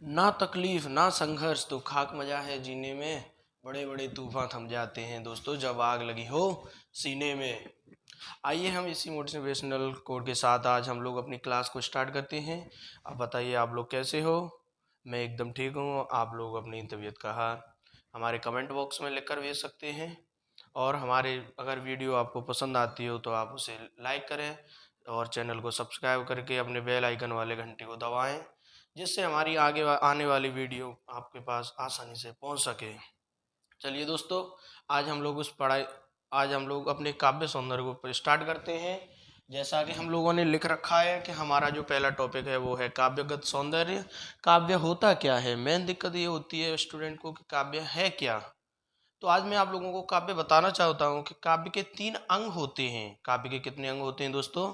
ना तकलीफ ना संघर्ष तो खाक मजा है जीने में। बड़े बड़े तूफान थम जाते हैं दोस्तों जब आग लगी हो सीने में। आइए हम इसी मोटिवेशनल कोड के साथ आज हम लोग अपनी क्लास को स्टार्ट करते हैं। आप बताइए आप लोग कैसे हो। मैं एकदम ठीक हूँ। आप लोग अपनी तबीयत का हाल हमारे कमेंट बॉक्स में लिखकर भेज सकते हैं। और हमारे अगर वीडियो आपको पसंद आती हो तो आप उसे लाइक करें और चैनल को सब्सक्राइब करके अपने बेल आइकन वाले घंटे को दबाएं, जिससे हमारी आने वाली वीडियो आपके पास आसानी से पहुंच सके। चलिए दोस्तों, आज हम लोग आज हम लोग अपने काव्य सौंदर्य को स्टार्ट करते हैं। जैसा कि हम लोगों ने लिख रखा है कि हमारा जो पहला टॉपिक है वो है काव्यगत सौंदर्य। काव्य होता क्या है। मेन दिक्कत ये होती है स्टूडेंट को कि काव्य है क्या। तो आज मैं आप लोगों को काव्य बताना चाहता हूँ कि काव्य के 3 अंग होते हैं। काव्य के कितने अंग होते हैं दोस्तों।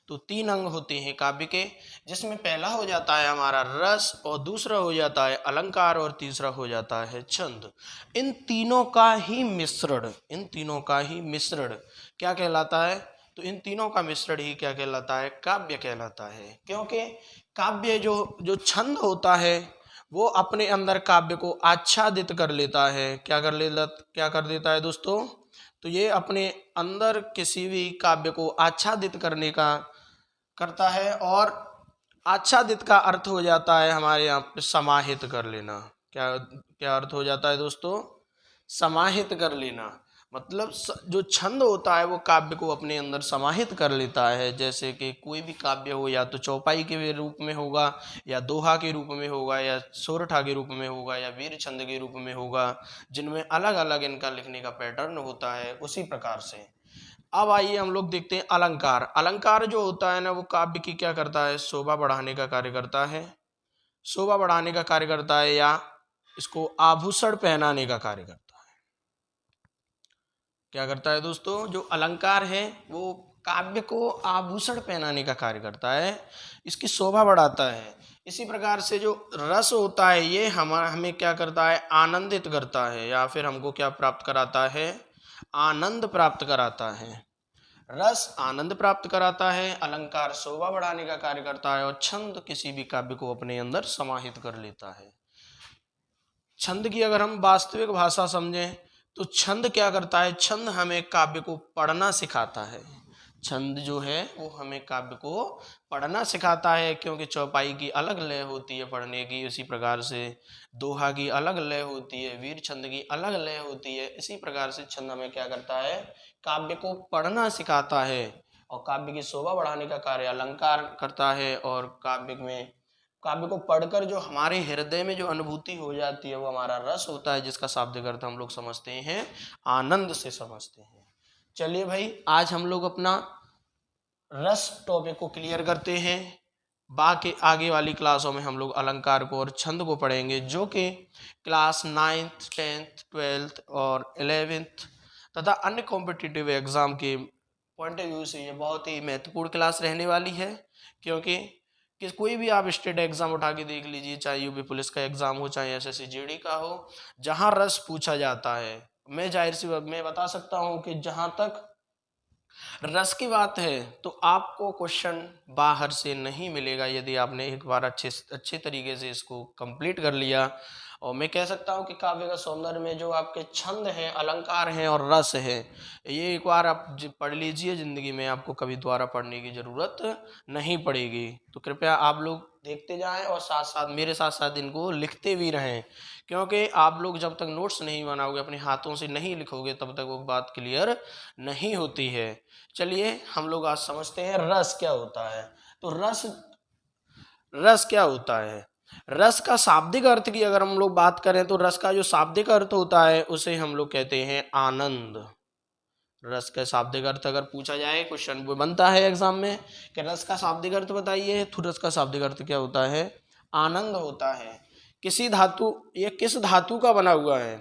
तो 3 अंग होते हैं काव्य के, जिसमें पहला हो जाता है हमारा रस और दूसरा हो जाता है अलंकार और तीसरा हो जाता है छंद। इन तीनों का ही मिश्रण क्या कहलाता है। तो इन तीनों का मिश्रण ही क्या कहलाता है, काव्य कहलाता है। क्योंकि काव्य जो जो छंद होता है वो अपने अंदर काव्य को आच्छादित कर लेता है। क्या कर देता है दोस्तों। तो ये अपने अंदर किसी भी काव्य को आच्छादित करने का करता है। और आच्छादित का अर्थ हो जाता है हमारे यहाँ पे समाहित कर लेना। क्या क्या अर्थ हो जाता है दोस्तों, समाहित कर लेना। मतलब जो छंद होता है वो काव्य को अपने अंदर समाहित कर लेता है। जैसे कि कोई भी काव्य हो या तो चौपाई के रूप में होगा या दोहा के रूप में होगा या सोरठा के रूप में होगा या वीर छंद के रूप में होगा, जिनमें अलग अलग इनका लिखने का पैटर्न होता है। उसी प्रकार से अब आइए हम लोग देखते हैं अलंकार। अलंकार जो होता है ना वो काव्य की क्या करता है, शोभा बढ़ाने का कार्य करता है। शोभा बढ़ाने का कार्य करता है या इसको आभूषण पहनाने का कार्य करता है। क्या करता है दोस्तों, जो अलंकार है वो काव्य को आभूषण पहनाने का कार्य करता है, इसकी शोभा बढ़ाता है। इसी प्रकार से जो रस होता है ये हमें क्या करता है, आनंदित करता है या फिर हमको क्या प्राप्त कराता है, आनंद प्राप्त कराता है। रस आनंद प्राप्त कराता है, अलंकार शोभा बढ़ाने का कार्य करता है और छंद किसी भी काव्य को अपने अंदर समाहित कर लेता है। छंद की अगर हम वास्तविक भाषा समझें तो छंद क्या करता है, छंद हमें काव्य को पढ़ना सिखाता है। छंद जो है वो हमें काव्य को पढ़ना सिखाता है, क्योंकि चौपाई की अलग लय होती है पढ़ने की। उसी प्रकार से दोहा की अलग लय होती है, वीर छंद की अलग लय होती है। इसी प्रकार से छंद हमें क्या करता है, काव्य को पढ़ना सिखाता है। और काव्य की शोभा बढ़ाने का कार्य अलंकार करता है। और काव्य को पढ़कर जो हमारे हृदय में जो अनुभूति हो जाती है वो हमारा रस होता है, जिसका शाब्दिक अर्थ हम लोग समझते हैं आनंद से समझते हैं। चलिए भाई, आज हम लोग अपना रस टॉपिक को क्लियर करते हैं। बाकी आगे वाली क्लासों में हम लोग अलंकार को और छंद को पढ़ेंगे, जो कि क्लास 9th 10th 12th और 11th तथा अन्य कॉम्पिटिटिव एग्जाम के पॉइंट ऑफ व्यू से ये बहुत ही महत्वपूर्ण क्लास रहने वाली है। क्योंकि कोई भी आप स्टेट एग्जाम उठा के देख लीजिए, चाहे यूपी पुलिस का एग्जाम हो चाहे एसएससी जीडी का हो, जहां रस पूछा जाता है, मैं जाहिर सी मैं बता सकता हूं कि जहां तक रस की बात है तो आपको क्वेश्चन बाहर से नहीं मिलेगा, यदि आपने एक बार अच्छे तरीके से इसको कंप्लीट कर लिया। और मैं कह सकता हूँ कि काव्य का सौंदर्य में जो आपके छंद हैं, अलंकार हैं और रस है, ये एक बार आप पढ़ लीजिए, जिंदगी में आपको कभी दोबारा पढ़ने की जरूरत नहीं पड़ेगी। तो कृपया आप लोग देखते जाएं और साथ साथ मेरे साथ साथ इनको लिखते भी रहें, क्योंकि आप लोग जब तक नोट्स नहीं बनाओगे, अपने हाथों से नहीं लिखोगे, तब तक वो बात क्लियर नहीं होती है। चलिए हम लोग आज समझते हैं रस क्या होता है। तो रस क्या होता है। रस का शाब्दिक अर्थ की अगर हम लोग बात करें तो रस का जो शाब्दिक अर्थ होता है उसे हम लोग कहते हैं आनंद। रस का शाब्दिक अर्थ अगर पूछा जाए, क्वेश्चन बनता है एग्जाम में कि रस का शाब्दिक अर्थ बताइए, तो रस का शाब्दिक अर्थ क्या होता है, आनंद होता है। ये किस धातु का बना हुआ है।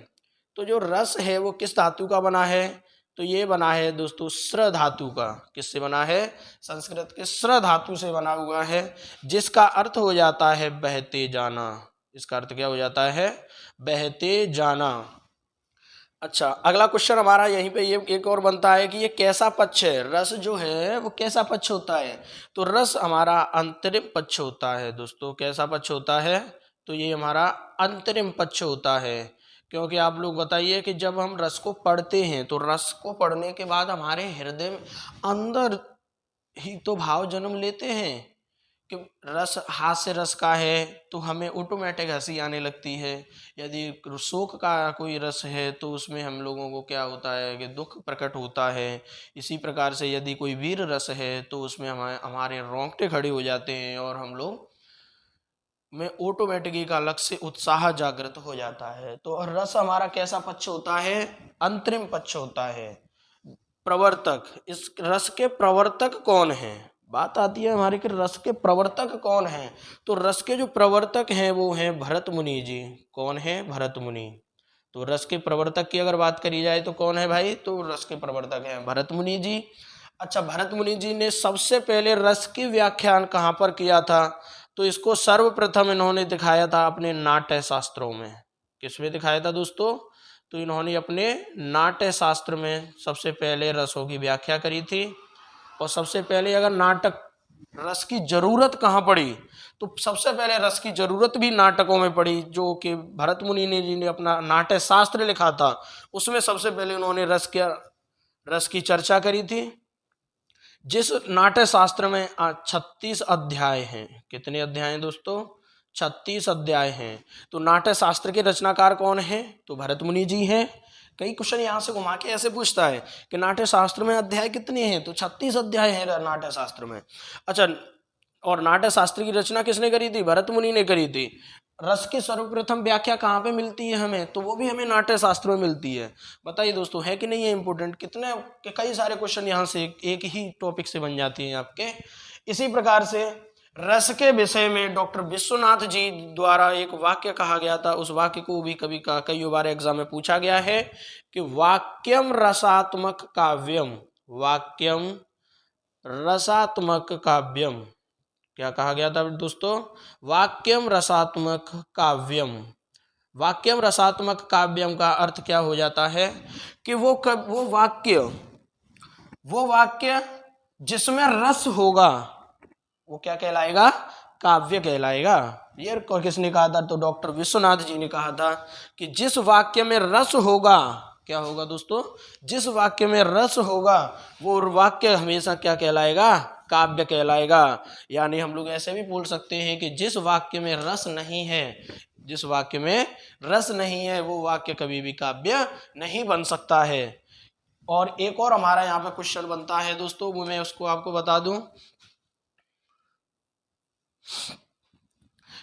तो जो रस है वो किस धातु का बना है, तो ये बना है दोस्तों स्र धातु का। किससे बना है, संस्कृत के स्र धातु से बना हुआ है, जिसका अर्थ हो जाता है बहते जाना। इसका अर्थ क्या हो जाता है, बहते जाना। अच्छा, अगला क्वेश्चन हमारा यहीं पे ये एक और बनता है कि ये कैसा पक्ष है। रस जो है वो कैसा पक्ष होता है। तो रस हमारा अंतरिम पक्ष होता है दोस्तों। कैसा पक्ष होता है, तो ये हमारा अंतरिम पक्ष होता है। क्योंकि आप लोग बताइए कि जब हम रस को पढ़ते हैं तो रस को पढ़ने के बाद हमारे हृदय में अंदर ही तो भाव जन्म लेते हैं कि रस हास्य रस का है तो हमें ऑटोमेटिक हंसी आने लगती है। यदि शोक का कोई रस है तो उसमें हम लोगों को क्या होता है कि दुख प्रकट होता है। इसी प्रकार से यदि कोई वीर रस है तो उसमें हमारे रोंगटे खड़े हो जाते हैं और हम लोग में ऑटोमेटिक एक अलग से उत्साह जागृत हो जाता है। तो रस हमारा कैसा पक्ष होता है? अंतरिम पक्ष होता है। प्रवर्तक, इस रस के प्रवर्तक कौन है? बात आती है हमारे कि रस के प्रवर्तक कौन है। तो रस के जो प्रवर्तक हैं वो हैं भरत मुनि जी। कौन है? भरत मुनि। तो रस के प्रवर्तक की अगर बात करी जाए तो कौन है भाई? तो रस के प्रवर्तक हैं भरत मुनि जी। अच्छा, भरत मुनि जी ने सबसे पहले रस की व्याख्यान कहाँ पर किया था? तो इसको सर्वप्रथम इन्होंने दिखाया था अपने नाट्य शास्त्रों में। किसमें दिखाया था दोस्तों? तो इन्होंने अपने नाट्य शास्त्र में सबसे पहले रसों की व्याख्या करी थी। और सबसे पहले अगर नाटक रस की जरूरत कहाँ पड़ी तो सबसे पहले रस की जरूरत भी नाटकों में पड़ी, जो कि भरत मुनि ने जी ने अपना नाट्य शास्त्र लिखा था उसमें सबसे पहले उन्होंने रस की चर्चा करी थी। जिस नाट्य शास्त्र में 36 अध्याय हैं। कितने अध्याय हैं दोस्तों? 36 अध्याय हैं। तो नाट्य शास्त्र के रचनाकार कौन है? तो भरत मुनि जी हैं। कई क्वेश्चन यहाँ से घुमा के ऐसे पूछता है कि नाट्य शास्त्र में अध्याय कितने हैं? तो 36 अध्याय हैं नाट्य शास्त्र में। अच्छा, और नाट्य शास्त्र की रचना किसने करी थी? भरत मुनि ने करी थी। रस की सर्वप्रथम व्याख्या कहाँ पे मिलती है हमें? तो वो भी हमें नाट्य शास्त्र में मिलती है। बताइए दोस्तों, है कि नहीं है इंपॉर्टेंट? कितने के कई सारे क्वेश्चन यहाँ से एक ही टॉपिक से बन जाती हैं आपके। इसी प्रकार से रस के विषय में डॉक्टर विश्वनाथ जी द्वारा एक वाक्य कहा गया था। उस वाक्य को भी कई बार एग्जाम में पूछा गया है कि वाक्यम रसात्मक काव्यम। वाक्यम रसात्मक काव्यम। क्या कहा गया था दोस्तों? वाक्यम रसात्मक काव्यम। वाक्यम रसात्मक काव्यम का अर्थ क्या हो जाता है कि वो वाक्य जिसमें रस होगा वो क्या कहलाएगा? काव्य कहलाएगा। ये किसने कहा था? तो डॉक्टर विश्वनाथ जी ने कहा था कि जिस वाक्य में रस होगा, क्या होगा दोस्तों? जिस वाक्य में रस होगा वो वाक्य हमेशा क्या कहलाएगा? काव्य कहलाएगा। यानी हम लोग ऐसे भी बोल सकते हैं कि जिस वाक्य में रस नहीं है, जिस वाक्य में रस नहीं है वो वाक्य कभी भी काव्य नहीं बन सकता है। और एक और हमारा यहाँ पे क्वेश्चन बनता है दोस्तों, वो मैं उसको आपको बता दूं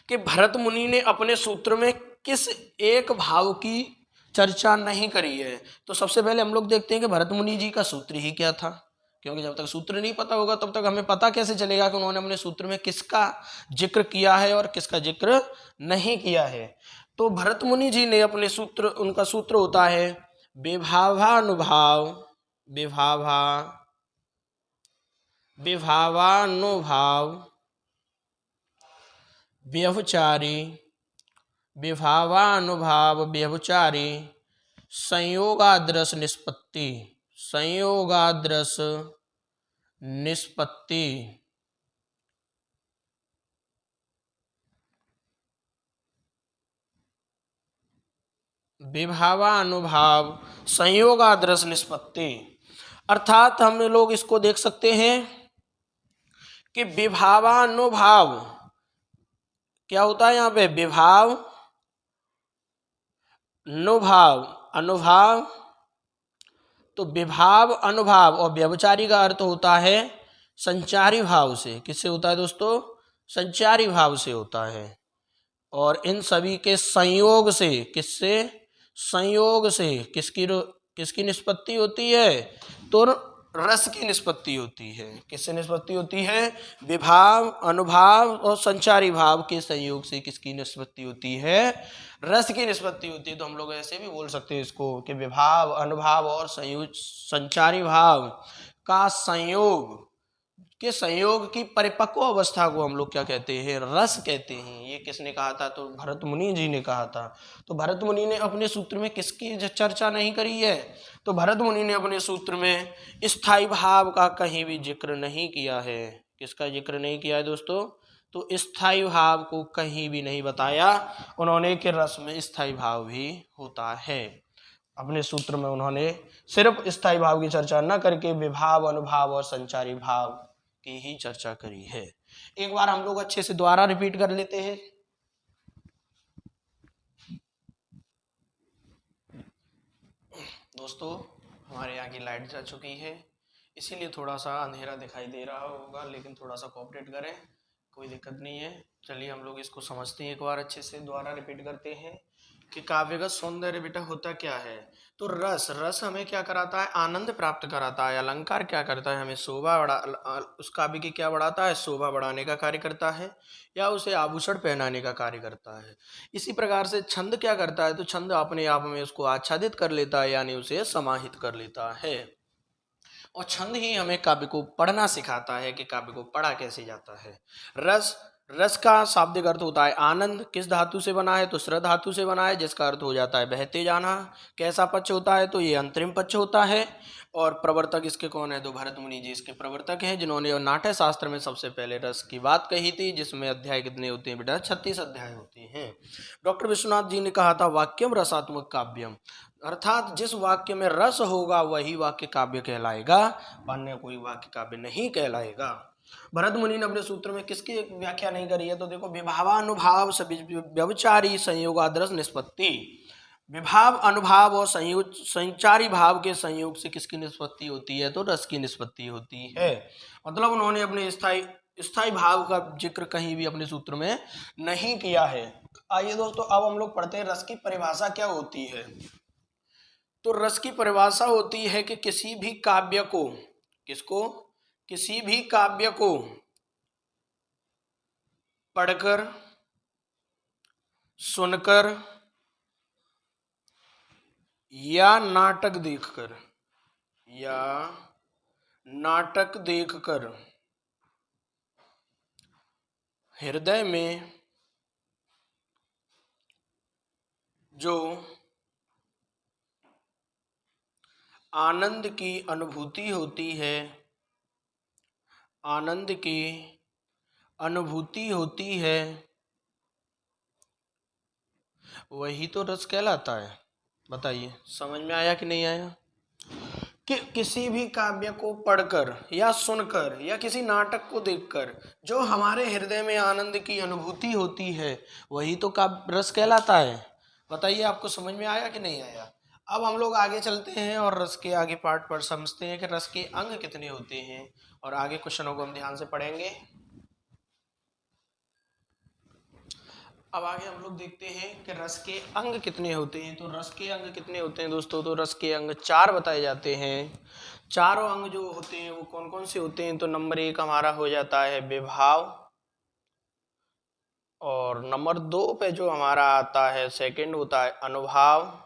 कि भरत मुनि ने अपने सूत्र में किस एक भाव की चर्चा नहीं करी है। तो सबसे पहले हम लोग देखते हैं कि भरत मुनि जी का सूत्र ही क्या था। क्योंकि जब तक सूत्र नहीं पता होगा तब तक हमें पता कैसे चलेगा कि उन्होंने अपने सूत्र में किसका जिक्र किया है और किसका जिक्र नहीं किया है। तो भरत मुनि जी ने अपने सूत्र, उनका सूत्र होता है विभावानुभाव, विभावानुभाव व्यभिचारी, विभावानुभाव व्यभिचारी संयोगादृश निष्पत्ति, संयोगादृश निष्पत्ति विभावानुभाव संयोगादृश निष्पत्ति। अर्थात हम लोग इसको देख सकते हैं कि विभावानुभाव क्या होता है यहाँ पे? विभाव, अनुभाव, अनुभाव। तो विभाव, अनुभाव और व्यभिचारी का अर्थ होता है संचारी भाव से। किससे होता है दोस्तों? संचारी भाव से होता है। और इन सभी के संयोग से, किससे? संयोग से किसकी निष्पत्ति होती है? तो रस की निष्पत्ति होती है। किससे निष्पत्ति होती है? विभाव, अनुभाव और संचारी भाव के संयोग से किसकी निष्पत्ति होती है? रस की निष्पत्ति होती है। तो हम लोग ऐसे भी बोल सकते हैं इसको कि विभाव, अनुभाव और संचारी भाव का संयोग के संयोग की परिपक्व अवस्था को हम लोग क्या कहते हैं? रस कहते हैं। ये किसने कहा था? तो भरत मुनि जी ने कहा था। तो भरत मुनि ने अपने सूत्र में किसकी चर्चा नहीं करी है? तो भरत मुनि ने अपने सूत्र में स्थायी भाव का कहीं भी जिक्र नहीं किया है। किसका जिक्र नहीं किया है दोस्तों? तो स्थाई भाव को कहीं भी नहीं बताया उन्होंने कि रस में स्थाई भाव भी होता है। अपने सूत्र में उन्होंने सिर्फ स्थाई भाव की चर्चा न करके विभाव, अनुभाव और संचारी भाव की ही चर्चा करी है। एक बार हम लोग अच्छे से दोबारा रिपीट कर लेते हैं। दोस्तों, हमारे यहाँ की लाइट जा चुकी है, इसीलिए थोड़ा सा अंधेरा दिखाई दे रहा होगा, लेकिन थोड़ा सा कोऑपरेट करें, कोई दिक्कत नहीं है। चलिए हम लोग इसको समझते हैं, एक बार अच्छे से दोबारा रिपीट करते हैं कि काव्यगत सौंदर्य बेटा होता क्या है। तो रस, रस हमें क्या कराता है? आनंद प्राप्त कराता है। अलंकार क्या करता है? हमें शोभा बढ़ा, उस काव्य की क्या बढ़ाता है? शोभा बढ़ाने का कार्य करता है या उसे आभूषण पहनाने का कार्य करता है। इसी प्रकार से छंद क्या करता है? तो छंद अपने आप में उसको आच्छादित कर लेता है, यानी उसे समाहित कर लेता है। और छंद ही हमें काव्य को पढ़ना सिखाता है कि काव्य को पढ़ा कैसे जाता है। रस, रस का शाब्दिक अर्थ होता है आनंद। किस धातु से बना है? तो स्र धातु से बना है, जिसका अर्थ हो जाता है बहते जाना। कैसा पक्ष होता है? तो ये अंतरिम पक्ष होता है। और प्रवर्तक इसके कौन है? तो भरत मुनि जी इसके प्रवर्तक हैं, जिन्होंने नाट्य शास्त्र में सबसे पहले रस की बात कही थी, जिसमें अध्याय कितने होते हैं बेटा? 36 अध्याय होते हैं। डॉक्टर विश्वनाथ जी ने कहा था वाक्यम रसात्मक काव्यम, अर्थात जिस वाक्य में रस होगा वही वाक्य काव्य कहलाएगा, अन्य कोई वाक्य काव्य नहीं कहलाएगा। भरत मुनि ने अपने सूत्र में किसकी व्याख्या नहीं करी है? तो देखो, विभावानुभाव व्यभिचारी संयोगादरस निष्पत्ति। विभाव, अनुभाव और संयोग, संचारी भाव के संयोग से किसकी निष्पत्ति होती है? तो रस की निष्पत्ति होती है। मतलब उन्होंने अपने स्थाई भाव का जिक्र कहीं भी अपने सूत्र में नहीं किया है। आइए दोस्तों, अब हम लोग पढ़ते हैं रस की परिभाषा क्या होती है। तो रस की परिभाषा होती है कि किसी भी काव्य को, किसको? किसी भी काव्य को पढ़कर, सुनकर या नाटक देखकर, या नाटक देखकर हृदय में जो आनंद की अनुभूति होती है, आनंद की अनुभूति होती है, वही तो रस कहलाता है। बताइए, समझ में आया कि नहीं आया? कि किसी भी काव्य को पढ़कर या सुनकर या किसी नाटक को देखकर जो हमारे हृदय में आनंद की अनुभूति होती है, वही तो काव्य रस कहलाता है। बताइए, आपको समझ में आया कि नहीं आया? अब हम लोग आगे चलते हैं और रस के आगे पार्ट पर समझते हैं कि रस के अंग कितने होते हैं, और आगे क्वेश्चनों को हम ध्यान से पढ़ेंगे। अब आगे हम लोग देखते हैं कि रस के अंग कितने होते हैं। तो रस के अंग कितने होते हैं दोस्तों? तो रस के अंग 4 बताए जाते हैं। चारों अंग जो होते हैं वो कौन कौन से होते हैं? तो नंबर 1 हमारा हो जाता है विभाव, और नंबर 2 पे जो हमारा आता है सेकंड होता है अनुभाव,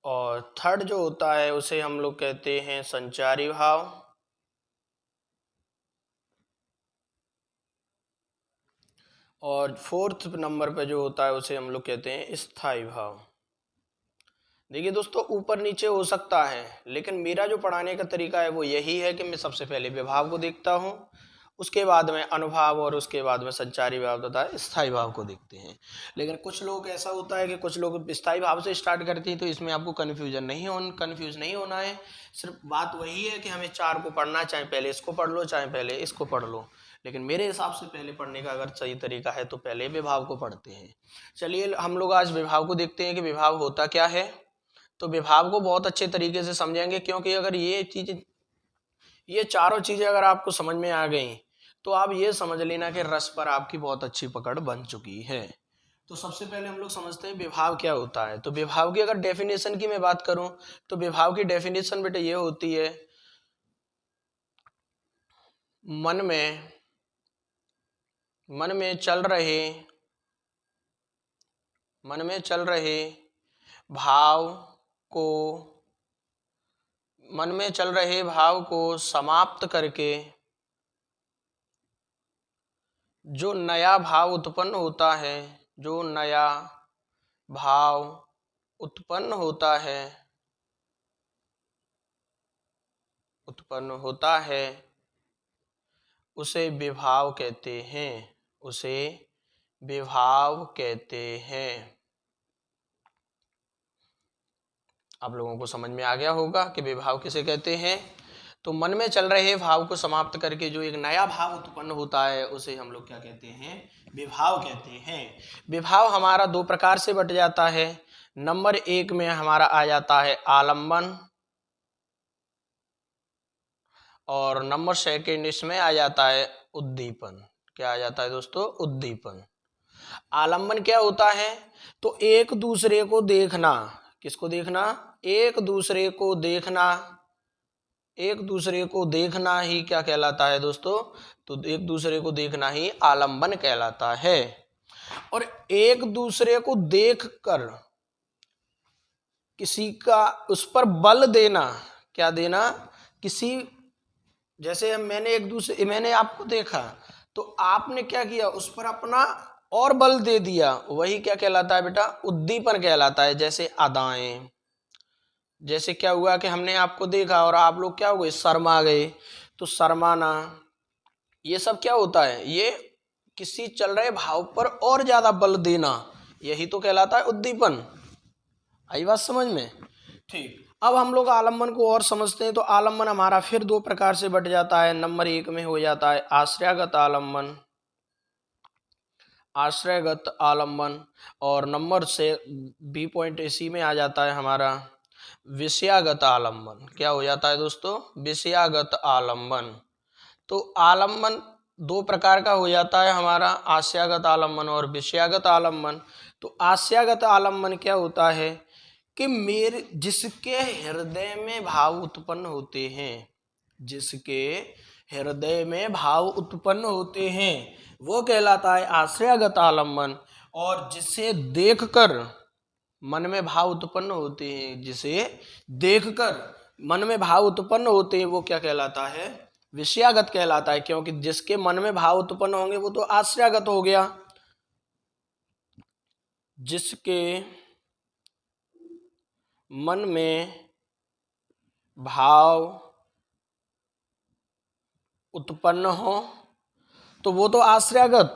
और थर्ड जो होता है उसे हम लोग कहते हैं संचारी भाव, और फोर्थ नंबर पे जो होता है उसे हम लोग कहते हैं स्थाई भाव। देखिए दोस्तों, ऊपर नीचे हो सकता है, लेकिन मेरा जो पढ़ाने का तरीका है वो यही है कि मैं सबसे पहले विभाव को देखता हूँ, उसके बाद में अनुभाव, और उसके बाद में संचारी भाव तथा स्थाई भाव को देखते हैं। लेकिन कुछ लोग ऐसा होता है कि कुछ लोग स्थाई भाव से स्टार्ट करते हैं, तो इसमें आपको कंफ्यूज नहीं होना है। सिर्फ बात वही है कि हमें 4 को पढ़ना, चाहे पहले इसको पढ़ लो चाहे पहले इसको पढ़ लो, लेकिन मेरे हिसाब से पहले पढ़ने का अगर सही तरीका है तो पहले विभाव को पढ़ते हैं। चलिए हम लोग आज विभाव को देखते हैं कि विभाव होता क्या है। तो विभाव को बहुत अच्छे तरीके से समझेंगे, क्योंकि अगर ये चारों चीजें अगर आपको समझ में आ गई तो आप ये समझ लेना कि रस पर आपकी बहुत अच्छी पकड़ बन चुकी है। तो सबसे पहले हम लोग समझते हैं विभाव क्या होता है। तो विभाव की अगर डेफिनेशन की मैं बात करूं तो विभाव की डेफिनेशन बेटा ये होती है, मन में चल रहे भाव को समाप्त करके जो नया भाव उत्पन्न होता है, उसे विभाव कहते हैं, उसे विभाव कहते हैं। आप लोगों को समझ में आ गया होगा कि विभाव किसे कहते हैं। तो मन में चल रहे भाव को समाप्त करके जो एक नया भाव उत्पन्न होता है उसे हम लोग क्या कहते हैं, विभाव कहते हैं। विभाव हमारा दो प्रकार से बट जाता है। नंबर एक में हमारा आ जाता है आलम्बन, और नंबर सेकंड इसमें आ जाता है उद्दीपन। क्या आ जाता है दोस्तों, उद्दीपन। आलम्बन क्या होता है, तो एक दूसरे को देखना। किसको देखना, एक दूसरे को देखना। एक दूसरे को देखना ही क्या कहलाता है दोस्तों, तो एक दूसरे को देखना ही आलम्बन कहलाता है। और एक दूसरे को देखकर किसी का उस पर बल देना, क्या देना, किसी, जैसे मैंने आपको देखा तो आपने क्या किया, उस पर अपना और बल दे दिया, वही क्या कहलाता है बेटा, उद्दीपन कहलाता है। जैसे अदाएं, जैसे क्या हुआ कि हमने आपको देखा और आप लोग क्या हो गए, शर्मा गए, तो शर्माना, ये सब क्या होता है, ये किसी चल रहे भाव पर और ज्यादा बल देना, यही तो कहलाता है उद्दीपन। आई बात समझ में। ठीक, अब हम लोग आलम्बन को और समझते हैं। तो आलम्बन हमारा फिर दो प्रकार से बट जाता है। नंबर एक में हो जाता है आश्रयगत आलम्बन, आश्रयगत आलम्बन, और नंबर से बी पॉइंट इसी में आ जाता है हमारा विषयागत आलम्बन। क्या हो जाता है दोस्तों, विषयागत आलम्बन। तो आलम्बन दो प्रकार का हो जाता है हमारा, आशयागत आलम्बन और विषयागत आलम्बन। तो आशयागत आलम्बन क्या होता है कि मेरे जिसके हृदय में भाव उत्पन्न होते हैं, जिसके हृदय में भाव उत्पन्न होते हैं वो कहलाता है आश्रयगत आलम्बन। और जिसे देखकर मन में भाव उत्पन्न होते हैं, जिसे देखकर मन में भाव उत्पन्न होते हैं वो क्या कहलाता है, विषयागत कहलाता है। क्योंकि जिसके मन में भाव उत्पन्न होंगे वो तो आश्रयगत हो गया। जिसके मन में भाव उत्पन्न हो तो वो तो आश्रयगत,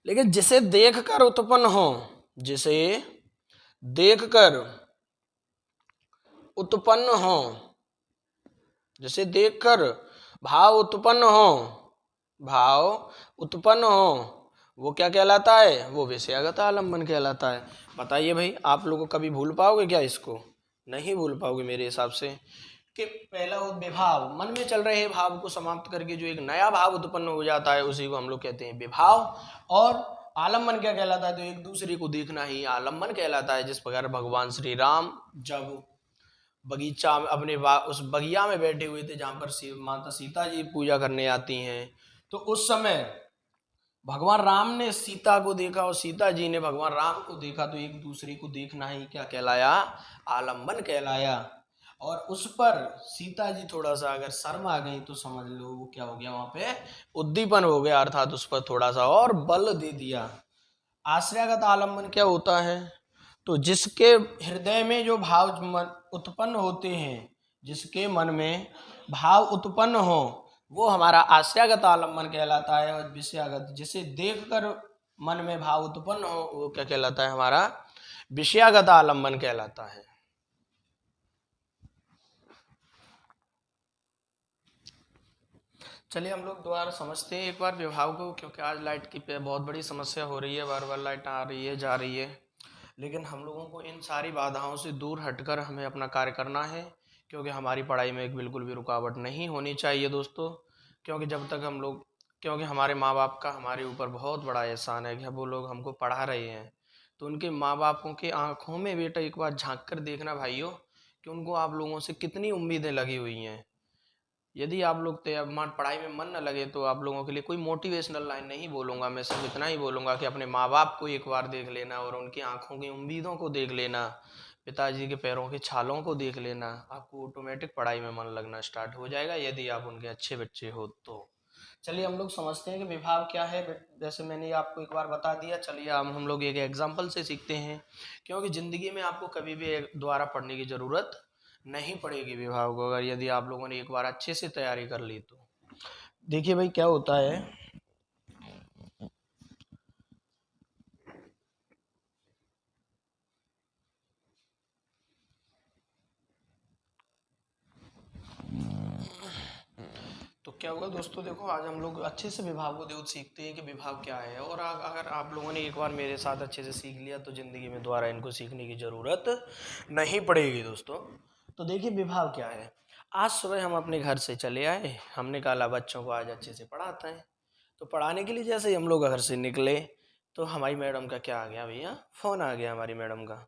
लेकिन जिसे देखकर उत्पन्न हो, जिसे देखकर उत्पन्न हो, जिसे देखकर भाव उत्पन्न हो, भाव उत्पन्न हो, वो क्या कहलाता है, वो विषयागत आलम्बन कहलाता है। बताइए भाई, आप लोग कभी भूल पाओगे क्या इसको, नहीं भूल पाओगे मेरे हिसाब से। कि पहला विभाव, मन में चल रहे भाव को समाप्त करके जो एक नया भाव उत्पन्न हो जाता है उसी को हम लोग कहते हैं विभाव। और आलम्बन क्या कहलाता है, तो एक दूसरे को देखना ही आलम्बन कहलाता है। जिस प्रकार भगवान श्री राम जब बगीचा में अपने उस बगिया में बैठे हुए थे जहाँ पर माता सीता जी पूजा करने आती हैं, तो उस समय भगवान राम ने सीता को देखा और सीता जी ने भगवान राम को देखा, तो एक दूसरे को देखना ही क्या कहलाया, आलम्बन कहलाया। और उस पर सीता जी थोड़ा सा अगर शर्म आ गई तो समझ लो वो क्या हो गया, वहां पे उद्दीपन हो गया, अर्थात उस पर थोड़ा सा और बल दे दिया। आश्रयगत आलम्बन क्या होता है, तो जिसके हृदय में जो भाव उत्पन्न होते हैं, जिसके मन में भाव उत्पन्न हो वो हमारा आश्रयगत आलम्बन कहलाता है। और विषयागत, जिसे देखकर मन में भाव उत्पन्न हो वो क्या कहलाता है, हमारा विषयागत आलम्बन कहलाता है। चलिए हम लोग दोबारा समझते हैं एक बार विभाव को, क्योंकि आज लाइट की बहुत बड़ी समस्या हो रही है, बार बार लाइट आ रही है जा रही है। लेकिन हम लोगों को इन सारी बाधाओं से दूर हटकर हमें अपना कार्य करना है, क्योंकि हमारी पढ़ाई में एक बिल्कुल भी रुकावट नहीं होनी चाहिए दोस्तों। क्योंकि जब तक हम लोग, क्योंकि हमारे माँ बाप का हमारे ऊपर बहुत बड़ा एहसान है कि वो लोग हमको पढ़ा रहे हैं। तो उनके माँ बापों की आंखों में बेटा एक बार झांक कर देखना भाइयों कि उनको आप लोगों से कितनी उम्मीदें लगी हुई हैं। यदि आप लोग पढ़ाई में मन न लगे तो आप लोगों के लिए कोई मोटिवेशनल लाइन नहीं बोलूँगा, मैं सिर्फ इतना ही बोलूँगा कि अपने माँ बाप को एक बार देख लेना और उनकी आंखों की उम्मीदों को देख लेना, पिताजी के पैरों के छालों को देख लेना, आपको ऑटोमेटिक पढ़ाई में मन लगना स्टार्ट हो जाएगा, यदि आप उनके अच्छे बच्चे हो तो। चलिए हम लोग समझते हैं कि विभाव क्या है। जैसे मैंने आपको एक बार बता दिया, चलिए हम लोग एक एग्जाम्पल से सीखते हैं, क्योंकि ज़िंदगी में आपको कभी भी दोबारा पढ़ने की ज़रूरत नहीं पड़ेगी विभाव को, अगर यदि आप लोगों ने एक बार अच्छे से तैयारी कर ली तो। देखिए भाई क्या होता है, तो क्या होगा दोस्तों, देखो आज हम लोग अच्छे से विभाव को देखो सीखते हैं कि विभाव क्या है। और अगर आप लोगों ने एक बार मेरे साथ अच्छे से सीख लिया तो ज़िंदगी में दोबारा इनको सीखने की ज़रूरत नहीं पड़ेगी दोस्तों। तो देखिए विभाव क्या है। आज सुबह हम अपने घर से चले आए, हमने कहा बच्चों को आज अच्छे से पढ़ाते हैं। तो पढ़ाने के लिए जैसे ही हम लोग घर से निकले तो हमारी मैडम का क्या आ गया भैया, फ़ोन आ गया हमारी मैडम का।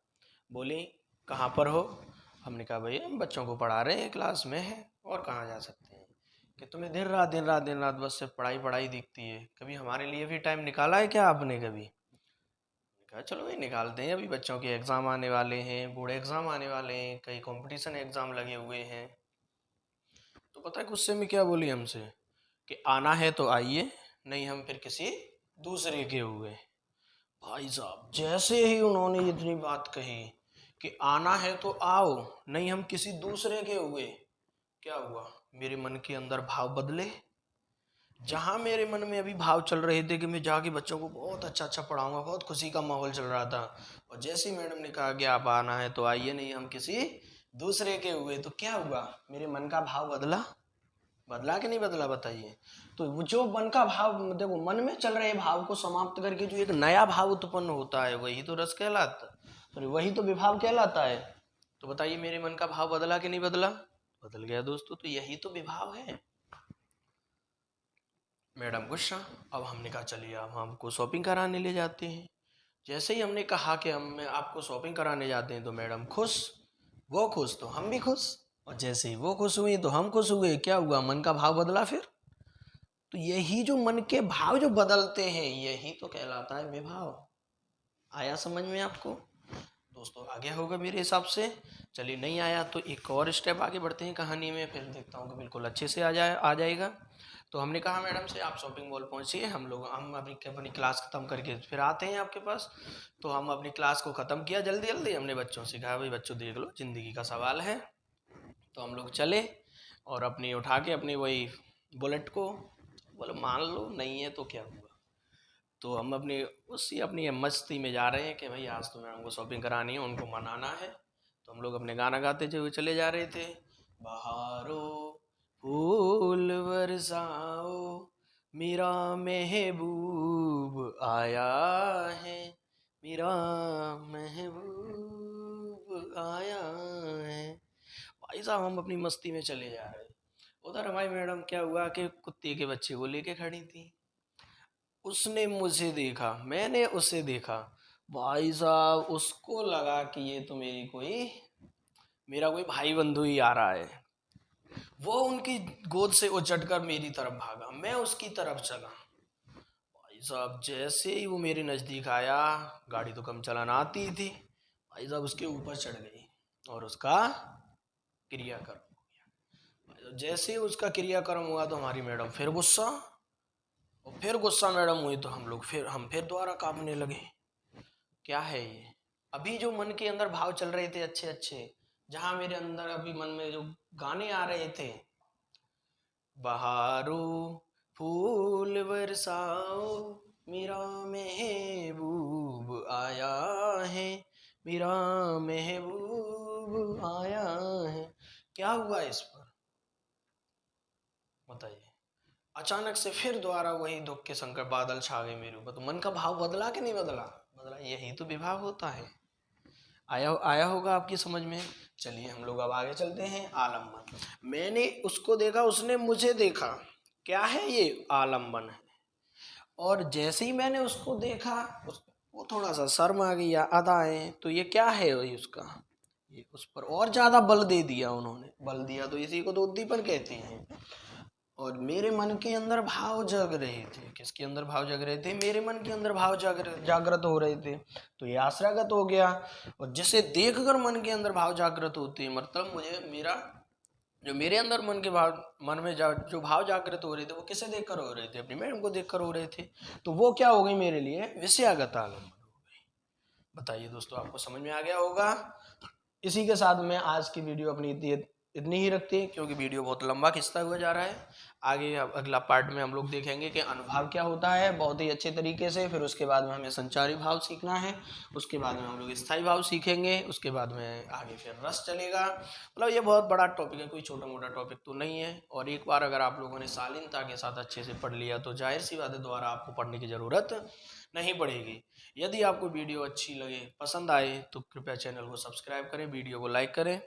बोली कहाँ पर हो? हमने कहा भैया हम बच्चों को पढ़ा रहे हैं, क्लास में है, और कहाँ जा सकते हैं। कि तुम्हें दिन रात बस सिर्फ पढ़ाई पढ़ाई दिखती है, कभी हमारे लिए भी टाइम निकाला है क्या आपने कभी? कहा चलो भाई निकालते हैं, अभी बच्चों के एग्ज़ाम आने वाले हैं, बोर्ड एग्ज़ाम आने वाले हैं, कई कंपटीशन एग्ज़ाम लगे हुए हैं। तो पता है गुस्से में क्या बोली हमसे कि आना है तो आइए, नहीं हम फिर किसी दूसरे के हुए। भाई साहब जैसे ही उन्होंने इतनी बात कही कि आना है तो आओ, नहीं हम किसी दूसरे के हुए, क्या हुआ मेरे मन के अंदर भाव बदले। जहाँ मेरे मन में अभी भाव चल रहे थे कि मैं जाके बच्चों को बहुत अच्छा अच्छा पढ़ाऊंगा, बहुत खुशी का माहौल चल रहा था, और जैसे ही मैडम ने कहा कि आप आना है तो आइए, नहीं हम किसी दूसरे के हुए, तो क्या हुआ मेरे मन का भाव बदला। बदला कि नहीं बदला बताइए। तो वो जो मन का भाव, देखो मन में चल रहे भाव को समाप्त करके जो एक नया भाव उत्पन्न होता है वही तो रस कहलाता, सॉरी वही तो विभाव कहलाता है। तो बताइए मेरे मन का भाव बदला कि नहीं बदला? बदल गया दोस्तों। तो यही तो विभाव है। मैडम गुस्सा। अब हमने कहा चलिए अब हमको शॉपिंग कराने ले जाते हैं। जैसे ही हमने कहा कि हम आपको शॉपिंग कराने जाते हैं तो मैडम खुश, वो खुश तो हम भी खुश, और जैसे ही वो खुश हुई तो हम खुश हुए। क्या हुआ, मन का भाव बदला फिर। तो यही जो मन के भाव जो बदलते हैं यही तो कहलाता है विभाव। आया समझ में आपको दोस्तों? आ गया होगा मेरे हिसाब से। चलिए नहीं आया तो एक और स्टेप आगे बढ़ते हैं कहानी में, फिर देखता हूँ कि बिल्कुल अच्छे से आ जाएगा। तो हमने कहा मैडम से आप शॉपिंग मॉल पहुँचिए, हम अपनी क्लास ख़त्म करके फिर आते हैं आपके पास। तो हम अपनी क्लास को ख़त्म किया जल्दी जल्दी, हमने बच्चों से कहा भाई बच्चों देख लो ज़िंदगी का सवाल है। तो हम लोग चले और अपनी उठा के अपनी वही बुलेट को, बोले मान लो नहीं है तो क्या हुआ। तो हम अपनी मस्ती में जा रहे हैं कि भाई आज तो मैडम को शॉपिंग करानी है, उनको मनाना है। तो हम लोग अपने गाना गाते हुए चले जा रहे थे। बहारो फूल बरसाओ, मेरा महबूब आया है, मेरा महबूब आया है। भाई साहब हम अपनी मस्ती में चले जा रहे हैं, उधर हमारी मैडम क्या हुआ कि कुत्ते के बच्चे को लेके खड़ी थी। उसने मुझे देखा, मैंने उसे देखा, भाई साहब उसको लगा कि ये तो मेरा कोई भाई बंधु ही आ रहा है। वो उनकी गोद से उचट कर मेरी तरफ भागा, मैं उसकी तरफ चला। भाई साहब जैसे ही वो मेरे नज़दीक आया, गाड़ी तो कम चलाना आती थी, भाई साहब उसके ऊपर चढ़ गई और उसका क्रियाकर्म हो गया। जैसे ही उसका क्रियाकर्म हुआ तो हमारी मैडम फिर गुस्सा, और फिर गुस्सा मैडम हुई तो हम फिर दोबारा कांपने लगे। क्या है ये, अभी जो मन के अंदर भाव चल रहे थे अच्छे अच्छे, जहां मेरे अंदर अभी मन में जो गाने आ रहे थे, बहारो फूल बरसाओ, मेरा महबूब आया है, मेरा महबूब आया है। क्या हुआ इस पर बताइए। अचानक से फिर दोबारा वही दुख के संकट बादल छा गए मेरे ऊपर। तो मन का भाव बदला कि नहीं बदला? बदला। यही तो विभाव होता है। आया आया होगा आपकी समझ में। चलिए हम लोग अब आगे चलते हैं। आलम्बन। मैंने उसको देखा, उसने मुझे देखा। क्या है ये? आलम्बन है। और जैसे ही मैंने उसको देखा, वो थोड़ा सा शर्म आ गई, अदाएं, तो ये क्या है वही उसका, ये उस पर और ज्यादा बल दे दिया उन्होंने। बल दिया तो इसी को तो उद्दीपन कहते हैं। और मेरे मन के अंदर भाव जग रहे थे। किसके अंदर भाव जग रहे थे? मेरे मन के अंदर भाव जागृत हो रहे थे। तो ये आश्रयगत हो गया। और जिसे देखकर मन के अंदर भाव जागृत होते हैं, मतलब जो मेरे अंदर मन में जो भाव जागृत हो रहे थे वो किसे देखकर हो रहे थे? अपनी मैडम को देखकर हो रहे थे। तो वो क्या हो गई मेरे लिए? विषयागत आलम्बन हो गई। बताइए दोस्तों आपको समझ में आ गया होगा। इसी के साथ मैं आज की वीडियो अपनी इतनी ही रखते हैं क्योंकि वीडियो बहुत लंबा खिंचता हुआ जा रहा है। आगे अब अगला पार्ट में हम लोग देखेंगे कि अनुभाव क्या होता है बहुत ही अच्छे तरीके से। फिर उसके बाद में हमें संचारी भाव सीखना है, उसके बाद में हम लोग स्थायी भाव सीखेंगे, उसके बाद में आगे फिर रस चलेगा। मतलब ये बहुत बड़ा टॉपिक है, कोई छोटा मोटा टॉपिक तो नहीं है। और एक बार अगर आप लोगों ने शालीनता के साथ अच्छे से पढ़ लिया तो जाहिर सी बात है दोबारा आपको पढ़ने की ज़रूरत नहीं पड़ेगी। यदि आपको वीडियो अच्छी लगे, पसंद आए, तो कृपया चैनल को सब्सक्राइब करें, वीडियो को लाइक करें।